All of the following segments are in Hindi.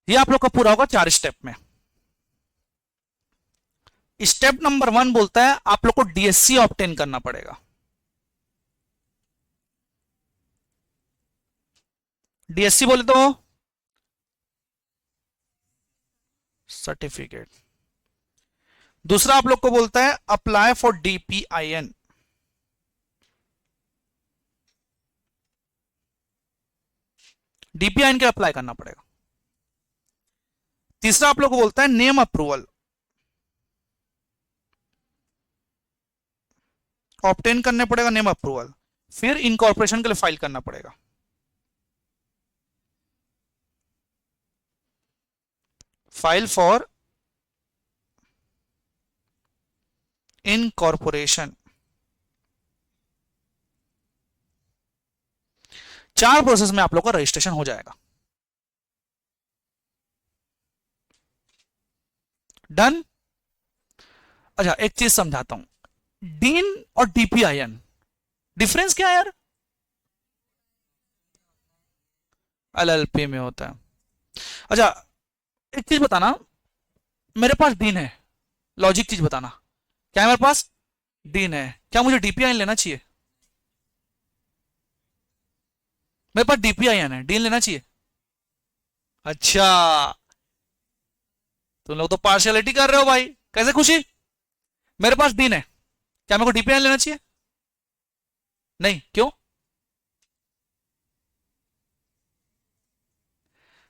ये आप लोग का पूरा होगा 4 स्टेप में। स्टेप नंबर 1 बोलता है आप लोग को डीएससी ऑब्टेन करना पड़ेगा। डीएससी बोले तो सर्टिफिकेट। दूसरा आप लोग को बोलता है अप्लाई फॉर डीपीआईएन। डीपीआईएन के अप्लाई करना पड़ेगा। तीसरा आप लोग को बोलता है नेम अप्रूवल। ऑब्टेन करने पड़ेगा नेम अप्रूवल। फिर इनकॉर्पोरेशन के लिए फाइल करना पड़ेगा। File for incorporation. 4 प्रोसेस में आप लोग का रजिस्ट्रेशन हो जाएगा। डन। अच्छा एक चीज समझाता हूं, डीन और डीपीआईएन डिफरेंस क्या है यार? एलएलपी में होता है। अच्छा एक चीज बताना, मेरे पास डीन है, लॉजिक चीज बताना, क्या है मेरे पास? डीन है, क्या मुझे डीपीआईएन लेना चाहिए? मेरे पास डीपीआईएन है, डीन लेना चाहिए? अच्छा, तुम लोग तो पार्शियलिटी कर रहे हो भाई, कैसे खुशी? मेरे पास डीन है, क्या मेरे को डीपीआईएन लेना चाहिए? नहीं, क्यों?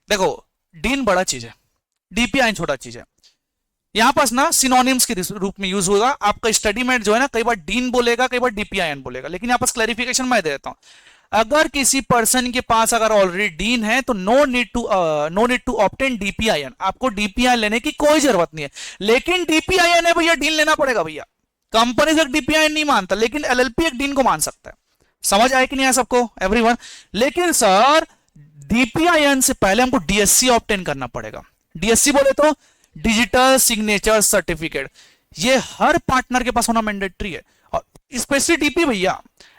देखो, डीन बड़ा चीज है, डीपीआईएन छोटा चीज है। यहां पास ना सिनोनिम्स के रूप में यूज होगा। आपका स्टडी मेट जो है ना, कई बार डीन बोलेगा, कई बार डीपीआईएन बोलेगा, लेकिन यहां पास क्लैरिफिकेशन मैं दे देता हूं। अगर किसी पर्सन के पास अगर ऑलरेडी डीन है तो नो नीड टू ऑब्टेन डीपीआईएन। आपको डीपीआईएन लेने की कोई जरूरत नहीं है। लेकिन डीपीआईएन है भैया, डीन लेना पड़ेगा भैया। कंपनी से डीपीआईएन नहीं मानता, लेकिन एलएलपी एक डीन को मान सकता है। समझ आए कि नहीं आया सबको, एवरीवन? लेकिन सर डीपीआईएन से पहले हमको डीएससी ऑब्टेन करना पड़ेगा। डीएससी बोले तो डिजिटल सिग्नेचर सर्टिफिकेट। ये हर पार्टनर के पास होना मैंडेटरी है। और स्पेशली डीपी भैया,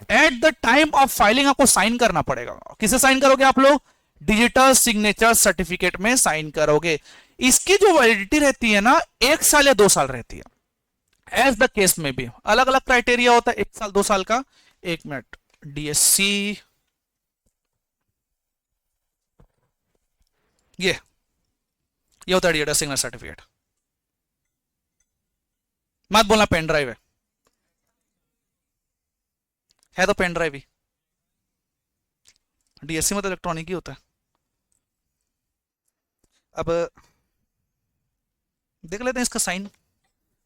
eight the time of filing आपको साइन करना पड़ेगा। किसे साइन करोगे आप लोग? डिजिटल सिग्नेचर सर्टिफिकेट में साइन करोगे। इसकी जो वैलिडिटी रहती है ना, 1 साल या 2 साल रहती है। एज द केस में भी अलग अलग क्राइटेरिया होता है, 1 साल 2 साल का। 1 मिनट, डीएससी ये होता है डिजिटल सिग्नेचर सर्टिफिकेट। मत बोलना पेन ड्राइव है तो पेन ड्राइव ही। डीएससी में तो इलेक्ट्रॉनिक ही होता है। अब देख लेते हैं इसका साइन।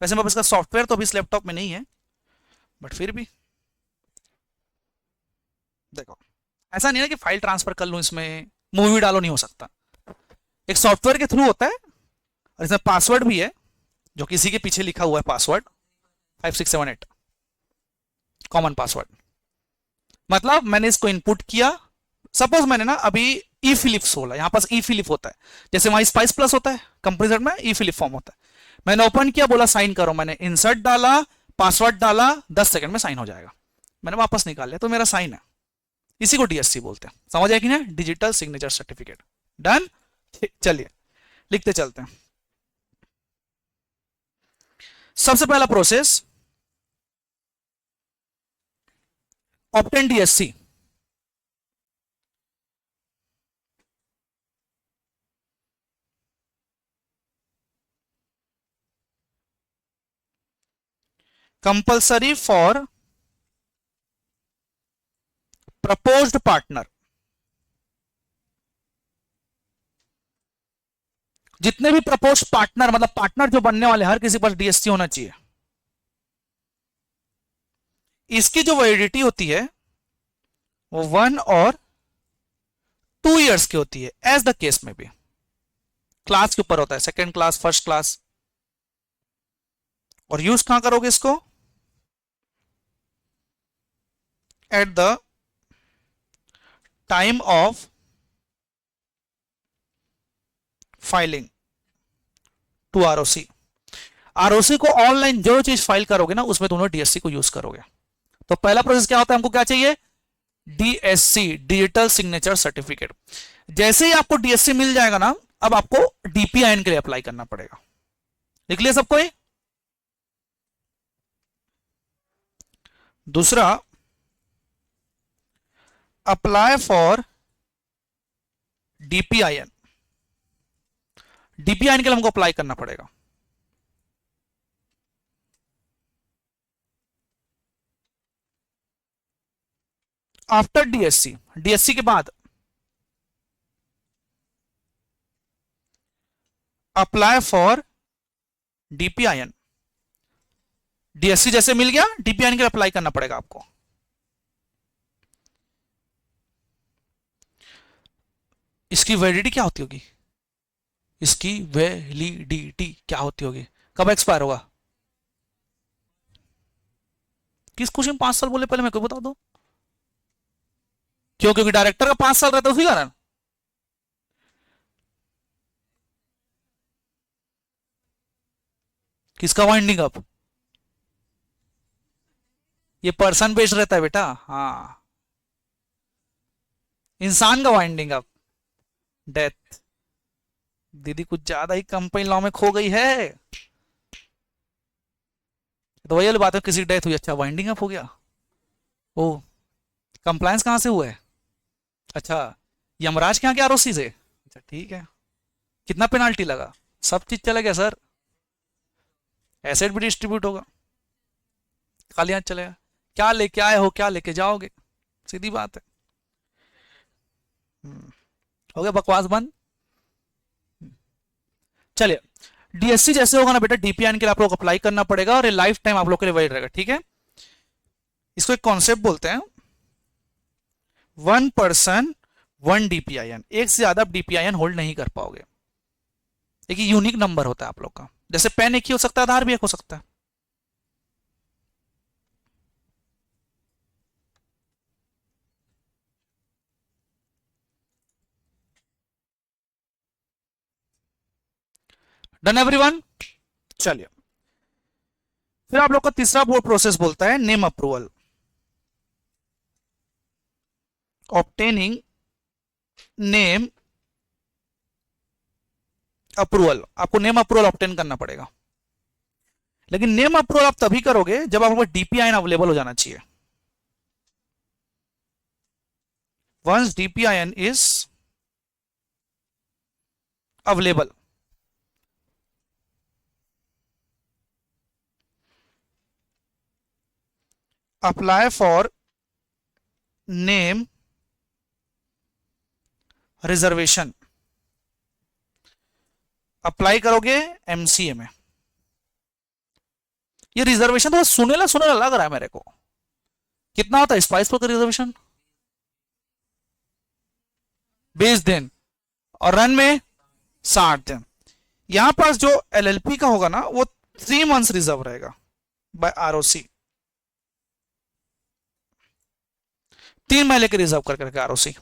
वैसे मेरे पास इसका सॉफ्टवेयर तो अभी इस लैपटॉप में नहीं है, बट फिर भी देखो, ऐसा नहीं है कि फाइल ट्रांसफर कर लूं, इसमें मूवी डालो, नहीं हो सकता। एक सॉफ्टवेयर के थ्रू होता है, और इसमें पासवर्ड भी है, जो किसी के पीछे लिखा हुआ है पासवर्ड 5678 कॉमन पासवर्ड। मतलब मैंने इसको इनपुट किया। सपोज मैंने ना अभी ई फिलिप्स बोला, यहां पास ई फिलिप होता है, जैसे वहां स्पाइस प्लस होता है कंपनी साइड में, ई फिलिप फॉर्म होता है। मैंने ओपन किया, बोला साइन करो, मैंने इंसर्ट डाला, पासवर्ड डाला, 10 सेकंड में साइन हो जाएगा। मैंने वापस निकाल लिया, तो मेरा साइन है। इसी को डीएससी बोलते हैं। समझ आया कि ना? Digital signature certificate. डन। चलिए लिखते चलते हैं। सबसे पहला process, obtain DSC. Compulsory for proposed partner. जितने भी प्रपोज पार्टनर, मतलब पार्टनर जो बनने वाले, हर किसी पर डीएससी होना चाहिए। इसकी जो वैलिडिटी होती है वो 1 और 2 इयर्स की होती है, एज द केस में भी। क्लास के ऊपर होता है, सेकेंड क्लास, फर्स्ट क्लास। और यूज कहां करोगे इसको? At the time of filing to ROC. ROC को ऑनलाइन जो चीज फाइल करोगे ना, उसमें दोनों डीएससी को यूज करोगे। तो पहला प्रोसेस क्या होता है? हमको क्या चाहिए? DSC, digital signature certificate. जैसे ही आपको डीएससी मिल जाएगा ना, अब आपको डीपीआईएन के लिए अप्लाई करना पड़ेगा। लिख लिया सबको ये? दूसरा, अप्लाई फॉर डीपीआईएन। डीपीआईएन के लिए हमको अप्लाई करना पड़ेगा। आफ्टर डीएससी, डीएससी के बाद अप्लाई फॉर डीपीआईएन। डीएससी जैसे मिल गया, डीपीआईएन के लिए अप्लाई करना पड़ेगा आपको। इसकी वैलिडिटी क्या होती होगी? इसकी वैलिडिटी क्या होती होगी? कब एक्सपायर होगा? किस क्वेश्चन में 5 साल बोले पहले मेरे को बता दो। क्यों? क्योंकि डायरेक्टर का 5 साल रहता है, उसी कारण। किसका वाइंडिंग अप? ये पर्सन बेस्ड रहता है बेटा। हाँ, इंसान का वाइंडिंग अप, डेथ। दीदी कुछ ज्यादा ही कंपनी लॉ में खो गई है। तो वही वाली बात है, किसी की डेथ हुई, अच्छा वाइंडिंग अप हो गया। ओ, कंप्लायंस कहां से हुआ है? अच्छा, यमराज के यहाँ के आरओसी से। अच्छा ठीक है। कितना पेनाल्टी लगा? सब चीज चला गया सर। एसेट भी डिस्ट्रीब्यूट होगा, खाली हाथ चलेगा। क्या लेके आए हो, क्या लेके जाओगे? सीधी बात है। हो गया बकवास बंद। चलिए, डीएससी जैसे होगा ना बेटा, डीपीआईएन के लिए आप लोग अप्लाई करना पड़ेगा और ये लाइफ टाइम आप लोग के लिए वैलिड रहेगा। ठीक है, इसको एक कॉन्सेप्ट बोलते हैं, वन पर्सन वन डीपीआईएन। एक से ज्यादा डीपीआईएन होल्ड नहीं कर पाओगे। एक यूनिक नंबर होता है आप लोग का। जैसे पेन एक ही हो सकता है, आधार भी एक हो सकता है। Done everyone? चलिए, फिर आप लोग का तीसरा प्रोसेस बोलता है name approval. Obtaining name approval, आपको नेम अप्रूवल ऑब्टेन करना पड़ेगा। लेकिन नेम अप्रूवल आप तभी करोगे जब आपके पास डीपीआईएन अवेलेबल हो जाना चाहिए। Once DPIN is available, apply for name reservation. Apply करोगे एमसीए में। ये रिजर्वेशन तो सुनेला सुनेला लग रहा है मेरे को। कितना होता है स्पाइस पर रिजर्वेशन? 20 दिन, और रन में 60 दिन। यहां पास जो एलएलपी का होगा ना, वो 3 मंथ्स रिजर्व रहेगा बाय आरओसी। 3 महीने के रिजर्व करके आरओसी।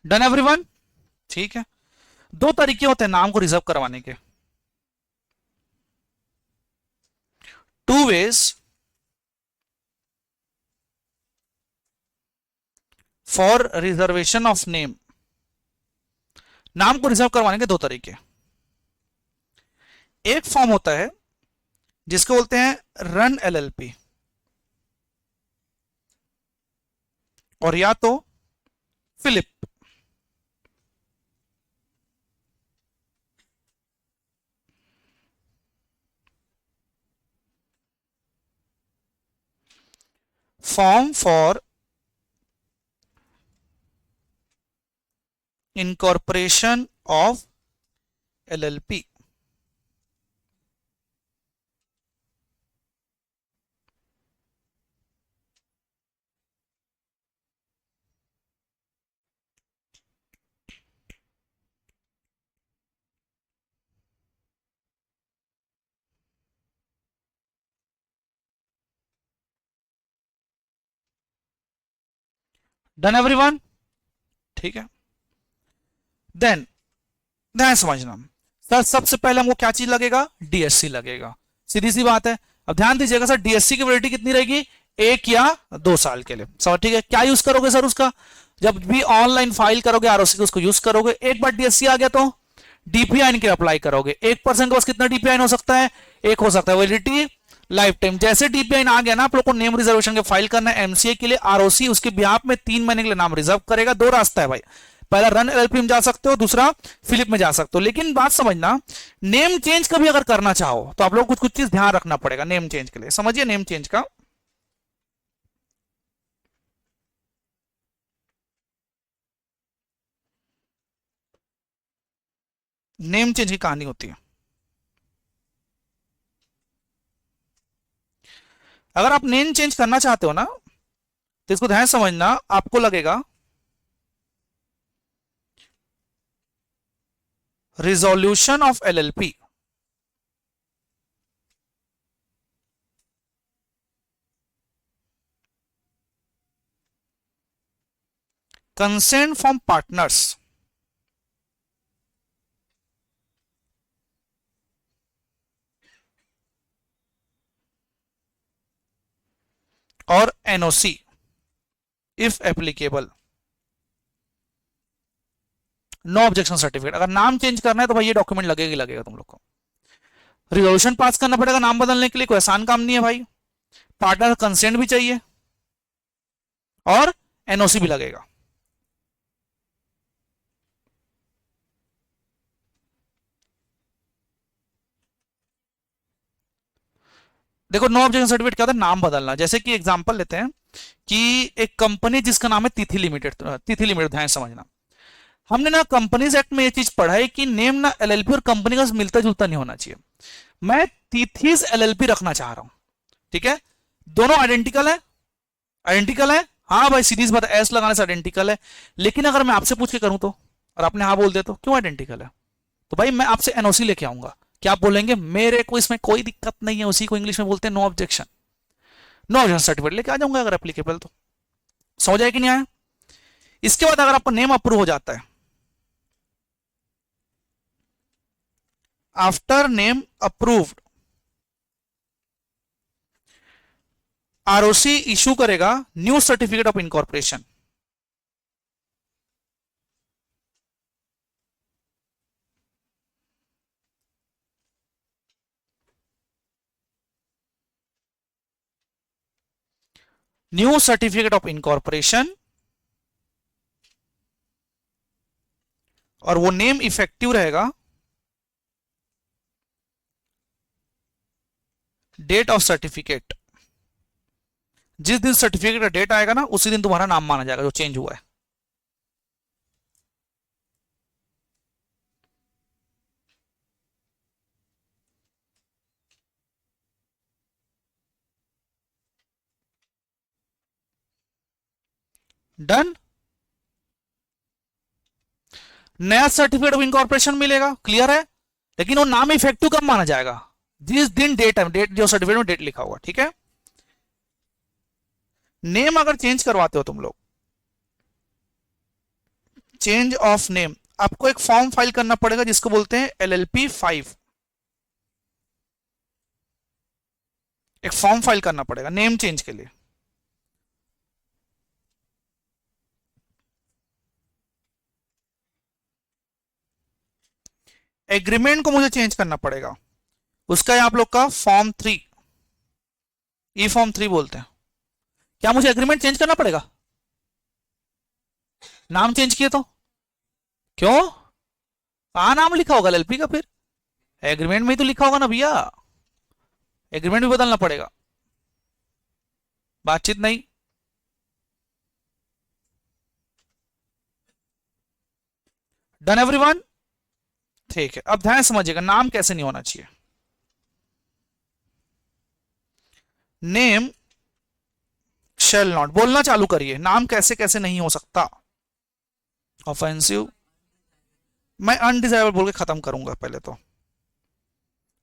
Done everyone? ठीक है, दो तरीके होते हैं नाम को रिजर्व करवाने के। 2 ways for reservation of name. नाम को रिजर्व करवाने के 2 तरीके। एक फॉर्म होता है जिसको बोलते हैं रन एलएलपी, और या तो FiLLiP. Form for incorporation of LLP. Done everyone? ठीक है, देन ध्यान समझना सर, सबसे पहले हमको क्या चीज लगेगा, डीएससी लगेगा, सीधी सी बात है। अब ध्यान दीजिएगा सर, डीएससी की वैलिडिटी कितनी रहेगी, 1 या 2 साल के लिए। सर ठीक है, क्या यूज करोगे सर उसका, जब भी ऑनलाइन फाइल करोगे आरओसी को उसको यूज करोगे। एक बार डीएससी आ गया तो डीपीआईएन के अप्लाई करोगे। 1% के पास कितना डीपीआईएन हो सकता है, 1 हो सकता है, वैलिडिटी लाइफ टाइम। जैसे डीपीआईएन आ गया ना, आप लोग को नेम रिजर्वेशन के फाइल करना है एमसीए के लिए, आरओसी उसके बिहाफ में 3 महीने के लिए नाम रिजर्व करेगा। 2 रास्ता है भाई, पहला रन एलएलपी में जा सकते हो, दूसरा फिलिप में जा सकते हो। लेकिन बात समझना, नेम चेंज कभी अगर करना चाहो तो आप लोग कुछ कुछ चीज ध्यान रखना पड़ेगा नेम चेंज के लिए। समझिए नेम चेंज का, नेम चेंज की कहानी होती है। अगर आप नेम चेंज करना चाहते हो ना, तो इसको ध्यान समझना, आपको लगेगा resolution of LLP, consent from partners, और NOC if applicable, no objection certificate. अगर नाम चेंज करना है तो भाई ये डॉक्यूमेंट लगेगा लगेगा तुम लोग को। रिजोल्यूशन पास करना पड़ेगा नाम बदलने के लिए, कोई आसान काम नहीं है भाई। पार्टनर कंसेंट भी चाहिए और एनओसी भी लगेगा। देखो नो ऑब्जेक्शन सर्टिफिकेट क्या होता है, नाम बदलना। जैसे कि एग्जांपल लेते हैं कि एक कंपनी जिसका नाम है तिथि लिमिटेड, तिथि लिमिटेड, ध्यान समझना। हमने ना कंपनीज एक्ट में ये चीज पढ़ा है कि नेम ना एलएलपी और कंपनी का मिलता जुलता नहीं होना चाहिए। मैं तिथिस एलएलपी रखना चाह रहा हूं, ठीक है, दोनों आइडेंटिकल है, आइडेंटिकल है, हाँ भाई सीरीज बात, एस लगाने से आइडेंटिकल है। लेकिन अगर मैं आपसे पूछ के करूं तो, और आपने हाँ बोल दिया तो क्यों आइडेंटिकल है, तो भाई मैं आपसे एनओसी लेके आऊंगा, क्या आप बोलेंगे मेरे को इसमें कोई दिक्कत नहीं है, उसी को इंग्लिश में बोलते हैं no objection, no objection certificate लेके आ जाऊंगा अगर एप्लीकेबल तो। समझ आए कि नहीं आया। इसके बाद अगर आपका नेम अप्रूव हो जाता है, after name approved, ROC issue करेगा new certificate of incorporation. New certificate of incorporation, और वो नेम इफेक्टिव रहेगा डेट ऑफ सर्टिफिकेट। जिस दिन सर्टिफिकेट का डेट आएगा ना, उसी दिन तुम्हारा नाम माना जाएगा जो चेंज हुआ है। डन। नया सर्टिफिकेट ऑफ इनकॉर्पोरेशन मिलेगा, क्लियर है। लेकिन वो नाम इफेक्टिव कब माना जाएगा, जिस दिन डेट है, डेट जो सर्टिफिकेट में डेट लिखा हुआ, ठीक है। नेम अगर चेंज करवाते हो तुम लोग, चेंज ऑफ नेम, आपको एक फॉर्म फाइल करना पड़ेगा जिसको बोलते हैं एलएलपी 5। एक फॉर्म फाइल करना पड़ेगा नेम चेंज के लिए। एग्रीमेंट को मुझे चेंज करना पड़ेगा, उसका है आप लोग का फॉर्म 3, ई फॉर्म 3 बोलते हैं। क्या मुझे एग्रीमेंट चेंज करना पड़ेगा, नाम चेंज किए तो? क्यों, कहा नाम लिखा होगा एलएलपी का, फिर एग्रीमेंट में ही तो लिखा होगा ना भैया, एग्रीमेंट भी बदलना पड़ेगा, बातचीत नहीं। डन एवरीवन, ठीक है। अब ध्यान समझिएगा नाम कैसे नहीं होना चाहिए। नेम शेल नॉट, बोलना चालू करिए, नाम कैसे कैसे नहीं हो सकता। ऑफेंसिव, मैं अनडिजायरेबल बोल के खत्म करूंगा पहले तो।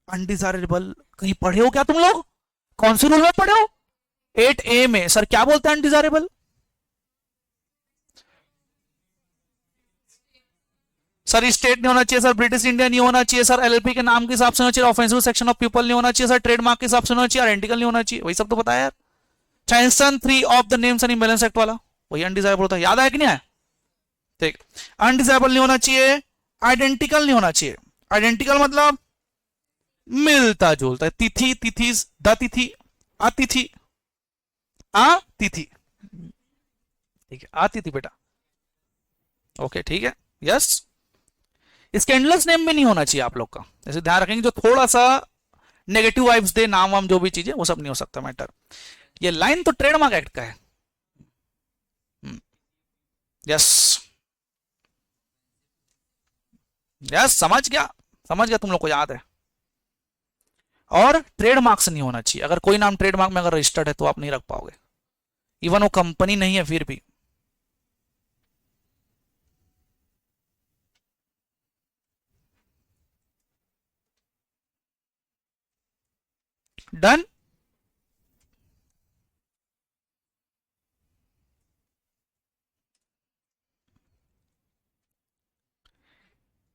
अनडिजायरेबल कहीं पढ़े हो क्या तुम लोग, कौन से रूल में पढ़े हो, 8A में सर क्या बोलते हैं अनडिजायरेबल, सर स्टेट नहीं होना चाहिए, सर ब्रिटिश इंडिया नहीं होना चाहिए, सर एलएलपी के नाम के हिसाब से होना चाहिए, ऑफेंसिव सेक्शन ऑफ पीपल नहीं होना चाहिए, सर ट्रेडमार्क के हिसाब से होना चाहिए, आइडेंटिकल नहीं होना चाहिए, वही सब तो बताया यार। Section 3 of the names and imbalance act वाला वही अनडिजायरेबल होता है, याद आया कि नहीं आया? ठीक, अनडिजायरेबल नहीं होना चाहिए, आइडेंटिकल नहीं होना चाहिए। आइडेंटिकल मतलब मिलता जुलता है, तिथि तिथिस, द तिथि, अतिथि, अतिथि, ठीक है अतिथि बेटा, ओके ठीक है, यस। स्कैंडलस नेम में नहीं होना चाहिए आप लोग का, जैसे ध्यान रखेंगे जो थोड़ा सा नेगेटिव वाइब्स दे, नाम वाम जो भी चीजें, वो सब नहीं हो सकता मैटर। ये लाइन तो ट्रेडमार्क एक्ट का है, यस यस, समझ गया तुम लोग को याद है। और ट्रेडमार्क से नहीं होना चाहिए, अगर कोई नाम ट्रेडमार्क में अगर रजिस्टर्ड है तो आप नहीं रख पाओगे, इवन वो कंपनी नहीं है फिर भी। डन।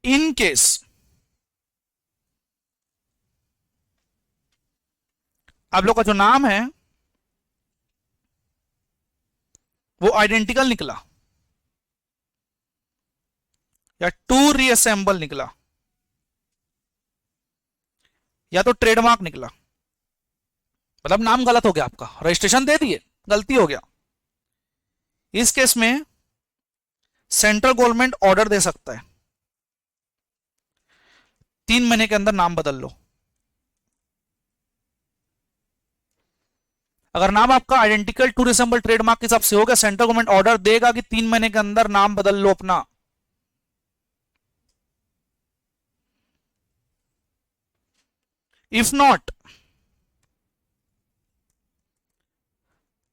इन केस आप लोग का जो नाम है वो आइडेंटिकल निकला या टू रीअसेंबल निकला या तो ट्रेडमार्क निकला, मतलब नाम गलत हो गया आपका, रजिस्ट्रेशन दे दिए, गलती हो गया, इस केस में सेंट्रल गवर्नमेंट ऑर्डर दे सकता है 3 महीने के अंदर नाम बदल लो। अगर नाम आपका आइडेंटिकल टू रिसेंबल ट्रेडमार्क के हिसाब से होगा, सेंट्रल गवर्नमेंट ऑर्डर देगा कि 3 महीने के अंदर नाम बदल लो अपना। If not,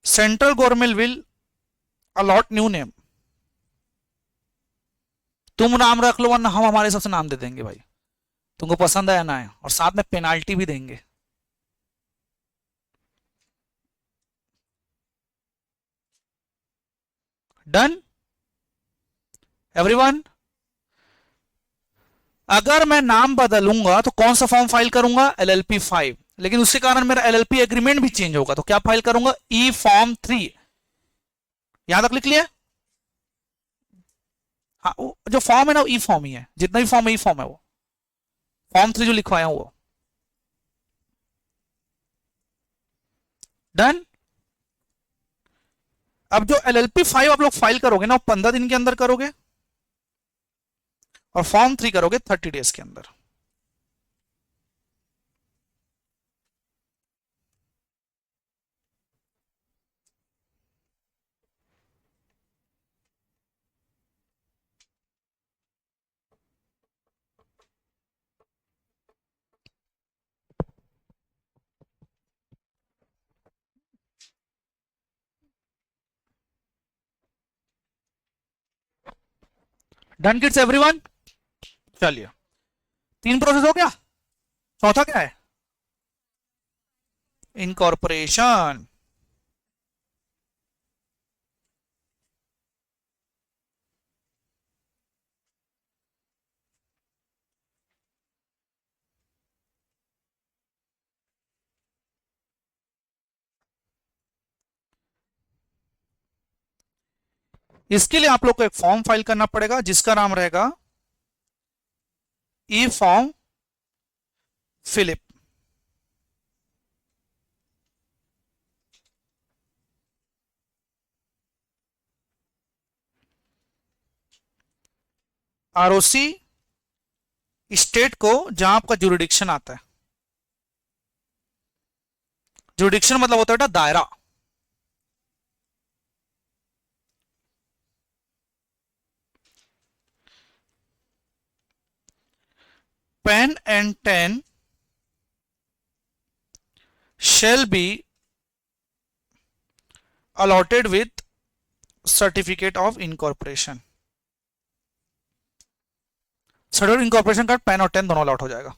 central government will allot new name. तुम नाम रख लो वरना हम हमारे हिसाब से नाम दे देंगे भाई, तुमको पसंद आया ना है, और साथ में पेनाल्टी भी देंगे। Done everyone. अगर मैं नाम बदलूंगा तो कौन सा फॉर्म फाइल करूंगा? LLP 5, लेकिन उसके कारण मेरा LLP एग्रीमेंट भी चेंज होगा, तो क्या फाइल करूंगा? ई फॉर्म 3। यहां तक लिख लिया? हाँ, जो फॉर्म है ना ई फॉर्म ही है, जितना भी फॉर्म है ई फॉर्म है, वो फॉर्म 3 जो लिखवाया वो। डन। अब जो LLP 5 आप लोग फाइल करोगे ना, वो 15 दिन के अंदर करोगे, और फॉर्म 3 करोगे 30 डेज के अंदर। Done kids everyone. चलिए, 3 प्रोसेस हो गया, चौथा क्या है? इनकॉर्पोरेशन। इसके लिए आप लोग को एक फॉर्म फाइल करना पड़ेगा जिसका नाम रहेगा ई फॉर्म फिलिप। ROC स्टेट को जहां आपका जुरिडिक्शन आता है, जुरिडिक्शन मतलब होता है बेटा दायरा। PAN and TAN shall be allotted with certificate of incorporation। Certificate incorporation का पेन और 10 दोनों अलॉट हो जाएगा।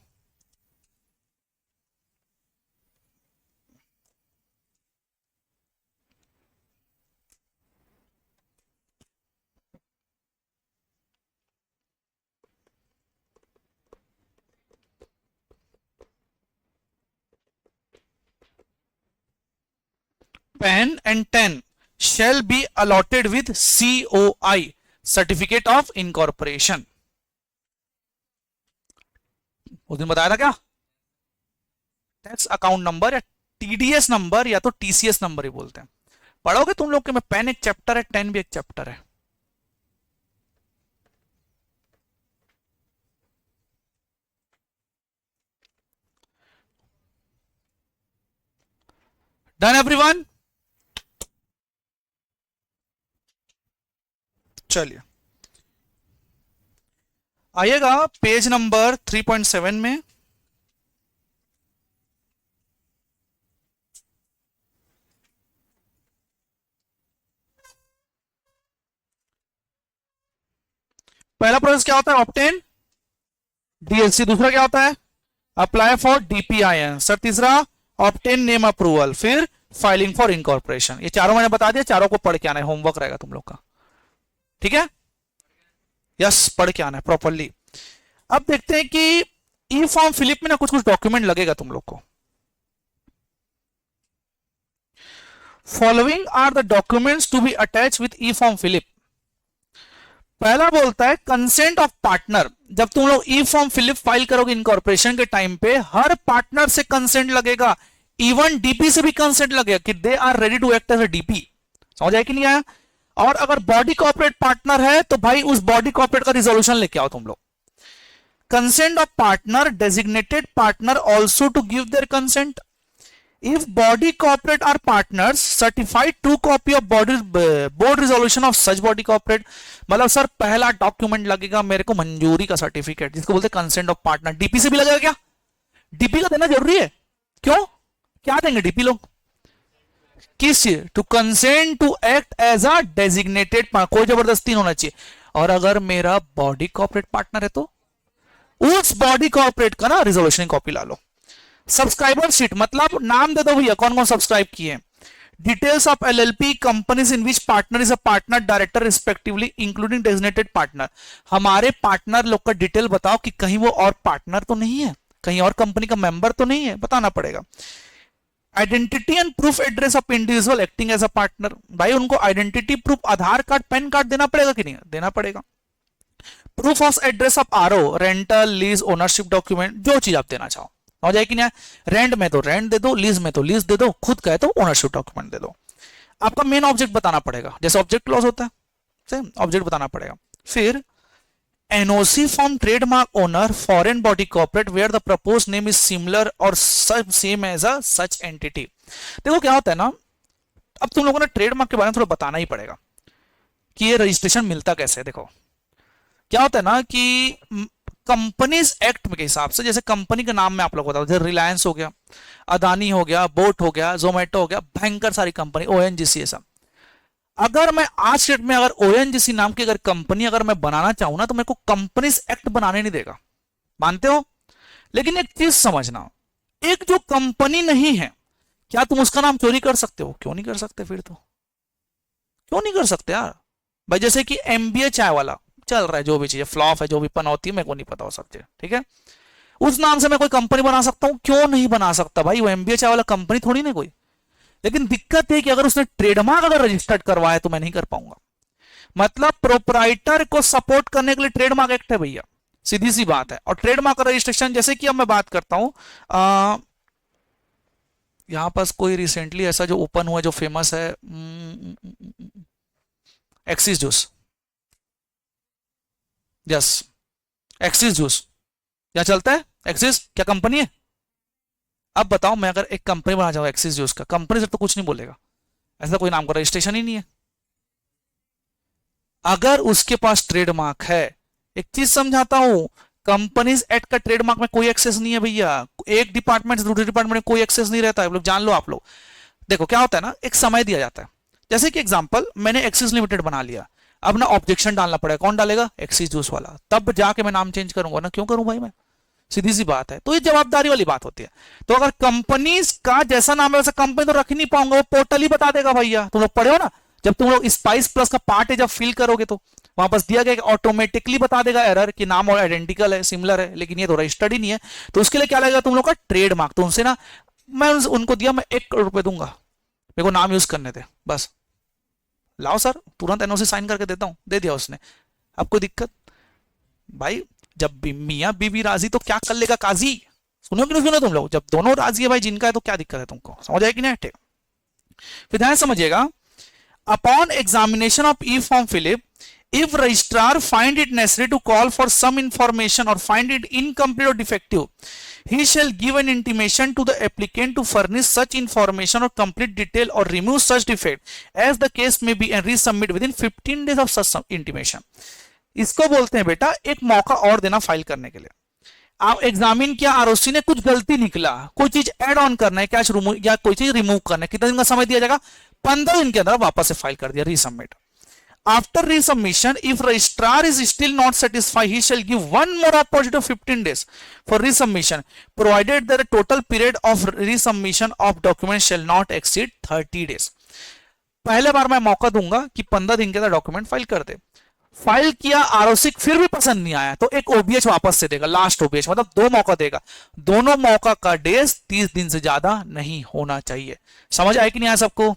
PAN and 10 shall be allotted with COI, certificate of incorporation. उस दिन बताया था क्या, टैक्स अकाउंट नंबर या TDS नंबर या तो TCS नंबर ही बोलते हैं। पढ़ोगे तुम लोग के में पेन एक चैप्टर है, 10 भी एक चैप्टर है। डन एवरीवन, चलिए आइएगा पेज नंबर 3.7 में। पहला प्रोसेस क्या होता है, ऑब्टेन DLC। दूसरा क्या होता है, अप्लाई फॉर DPIN। सर तीसरा ऑब्टेन नेम अप्रूवल, फिर फाइलिंग फॉर इनकॉर्पोरेशन। ये चारों मैंने बता दिया, चारों को पढ़ के आना है, होमवर्क रहेगा तुम लोग का, ठीक है। यस, पढ़ के आना है प्रॉपरली। अब देखते हैं कि ई फॉर्म फिलिप में ना कुछ कुछ डॉक्यूमेंट लगेगा तुम लोग को। Following are the documents to be attach with e form FiLLiP. पहला बोलता है कंसेंट ऑफ पार्टनर। जब तुम लोग ई फॉर्म फिलिप फाइल करोगे इनकॉर्पोरेशन के टाइम पे, हर पार्टनर से कंसेंट लगेगा, इवन डीपी से भी कंसेंट लगेगा कि they are ready to act as a DP. समझ आया कि नहीं आया। और अगर बॉडी कॉर्पोरेट पार्टनर है तो भाई उस बॉडी कॉर्पोरेट का रिजोल्यूशन लेके आओ तुम लोग। Consent of partner, designated partner also to give their consent. If body corporate are partners, certified true copy of board resolution of such body corporate। मतलब सर पहला डॉक्यूमेंट लगेगा मेरे को मंजूरी का सर्टिफिकेट, जिसको बोलते हैं कंसेंट ऑफ पार्टनर। डीपी से भी लगेगा क्या, डीपी का देना जरूरी है, क्यों, क्या देंगे डीपी लोग, किस, to consent to act as a designated partner, कोई जबरदस्ती होना चाहिए। और अगर मेरा बॉडी कॉर्पोरेट पार्टनर है तो उस बॉडी कॉर्पोरेट का ना रिजोल्यूशन कॉपी ला लो। सब्सक्राइबर शीट मतलब नाम दे दो भैया, कौन कौन सब्सक्राइब किए। Details of LLP companies in which partner is a partner director respectively including designated partner. हमारे पार्टनर लोग का डिटेल बताओ कि कहीं वो और पार्टनर तो नहीं है, कहीं और कंपनी का मेंबर तो नहीं है, बताना पड़ेगा। Identity and proof address of individual acting as a partner. भाई उनको identity proof, Aadhaar card, PAN card देना पड़ेगा कि नहीं, देना पड़ेगा। Proof of address of RO, rental, lease, ownership document, जो चीज आप देना चाहो। हो जाए कि नहीं, रेंट में तो रेंट दे दो, लीज में तो लीज दे दो, खुद का है तो ओनरशिप डॉक्यूमेंट दे दो। आपका मेन ऑब्जेक्ट बताना पड़ेगा, जैसे ऑब्जेक्ट क्लॉज होता है सेम ऑब्जेक्ट बताना पड़ेगा। फिर NOC from trademark owner foreign body corporate where the proposed name is similar और same as a such entity. देखो क्या होता है ना, अब तुम लोगों ने ट्रेडमार्क के बारे में थोड़ा बताना ही पड़ेगा कि ये रजिस्ट्रेशन मिलता कैसे है। देखो क्या होता है ना कि कंपनीज एक्ट के हिसाब से, जैसे कंपनी के नाम में आप लोग बताओ, जैसे रिलायंस हो गया, अदानी हो गया, बोट हो गया, जोमेटो हो गया, भयंकर सारी कंपनी, ONGC ये सब। अगर मैं आज डेट में अगर ONGC नाम की अगर कंपनी अगर मैं बनाना चाहूं ना, तो मेरे को कंपनीज एक्ट बनाने नहीं देगा, मानते हो। लेकिन एक चीज समझना, एक जो कंपनी नहीं है, क्या तुम उसका नाम चोरी कर सकते हो, क्यों नहीं कर सकते, फिर तो क्यों नहीं कर सकते यार भाई। जैसे कि MBA चाय वाला चल रहा है, जो भी चीज फ्लॉप है, जो भी पनौती है, मेरे को नहीं पता हो सकती, ठीक है। उस नाम से मैं कोई कंपनी बना सकता हूं, क्यों नहीं बना सकता भाई, वो MBA चाय वाला कंपनी थोड़ी ना कोई। लेकिन दिक्कत है कि अगर उसने ट्रेडमार्क अगर रजिस्टर्ड करवाया तो मैं नहीं कर पाऊंगा। मतलब प्रोपराइटर को सपोर्ट करने के लिए ट्रेडमार्क एक्ट है भैया, सीधी सी बात है। और ट्रेडमार्क का रजिस्ट्रेशन, जैसे कि अब मैं बात करता हूं, यहां पास कोई रिसेंटली ऐसा जो ओपन हुआ जो फेमस है, axis juice, yes axis juice, क्या चलता है एक्सिस, क्या कंपनी है। अब बताओ मैं अगर एक कंपनी बना चाहूँ एक्सिस जूस का, कंपनी से तो कुछ नहीं बोलेगा, ऐसा कोई नाम का रजिस्ट्रेशन ही नहीं है। अगर उसके पास ट्रेडमार्क है, एक चीज समझाता हूं, कंपनीज एक्ट का ट्रेडमार्क में कोई एक्सेस नहीं है भैया। एक डिपार्टमेंट से दूसरे डिपार्टमेंट में कोई एक्सेस नहीं रहता है, लोग जान लो आप लोग। देखो क्या होता है ना, एक समय दिया जाता है, जैसे कि एग्जांपल मैंने एक्सिस लिमिटेड बना लिया, अब ना ऑब्जेक्शन डालना पड़ेगा, कौन डालेगा, एक्सिस जूस वाला, तब जाके मैं नाम चेंज करूंगा ना, क्यों करूं भाई मैं, सीधी सी बात है। तो ये जवाबदारी वाली बात होती है। तो अगर कंपनीज का जैसा नाम है वैसा कंपनी तो रख ही नहीं पाऊंगा, वो पोर्टल ही बता देगा भैया। तुम लोग पढ़े हो ना, जब तुम लोग स्पाइस प्लस का पार्ट है जब फिल करोगे तो वहां पास दिया गया ऑटोमेटिकली बता देगा एरर कि नाम और आइडेंटिकल है, सिमिलर है, लेकिन ये तो रजिस्टर्ड ही नहीं है। तो उसके लिए क्या लगेगा तुम लोग का, ट्रेडमार्क। तो उनसे ना मैं उनको दिया, मैं 1 करोड़ रुपए दूंगा, मेरे को नाम यूज करने थे बस, लाओ सर तुरंत एनओसी साइन करके देता हूं, दे दिया उसने। अब कोई दिक्कत भाई, जब भी मियां बीवी राजी तो क्या कर लेगा काजी, सुनो कि नहीं सुनो तुम लोग, जब दोनों राजी है भाई जिनका है तो क्या दिक्कत है तुमको, समझ आए कि नहीं हटे। फिर ध्यान समझिएगा, upon examination of e form FiLLiP, if registrar find it necessary to call for some information or find it incomplete or defective, he shall give an intimation to the applicant to furnish such information or complete detail or remove such defect as the case may be and resubmit within 15 days of such intimation। इसको बोलते हैं बेटा एक मौका और देना फाइल करने के लिए। आप एग्जामिन किया, आरओसी ने कुछ गलती निकला, कोई चीज ऐड ऑन करना है, क्या या कोई चीज रिमूव करना है, कितने दिन का समय दिया जाएगा, 15 दिन के अंदर वापस से फाइल कर दिया, resubmit. After resubmission, if registrar is still not satisfied, he shall give one more opportunity of 15 days for resubmission, provided that the total period of resubmission of documents shall not exceed 30 days। पहले बार मैं मौका दूंगा कि 15 दिन के अंदर डॉक्यूमेंट फाइल कर दे। फाइल किया, आरओसी फिर भी पसंद नहीं आया तो एक ओबीएच वापस से देगा, लास्ट ओबीएच, मतलब 2 मौका देगा। दोनों मौका का डेज 30 दिन से ज्यादा नहीं होना चाहिए। समझ आए कि नहीं आया सबको?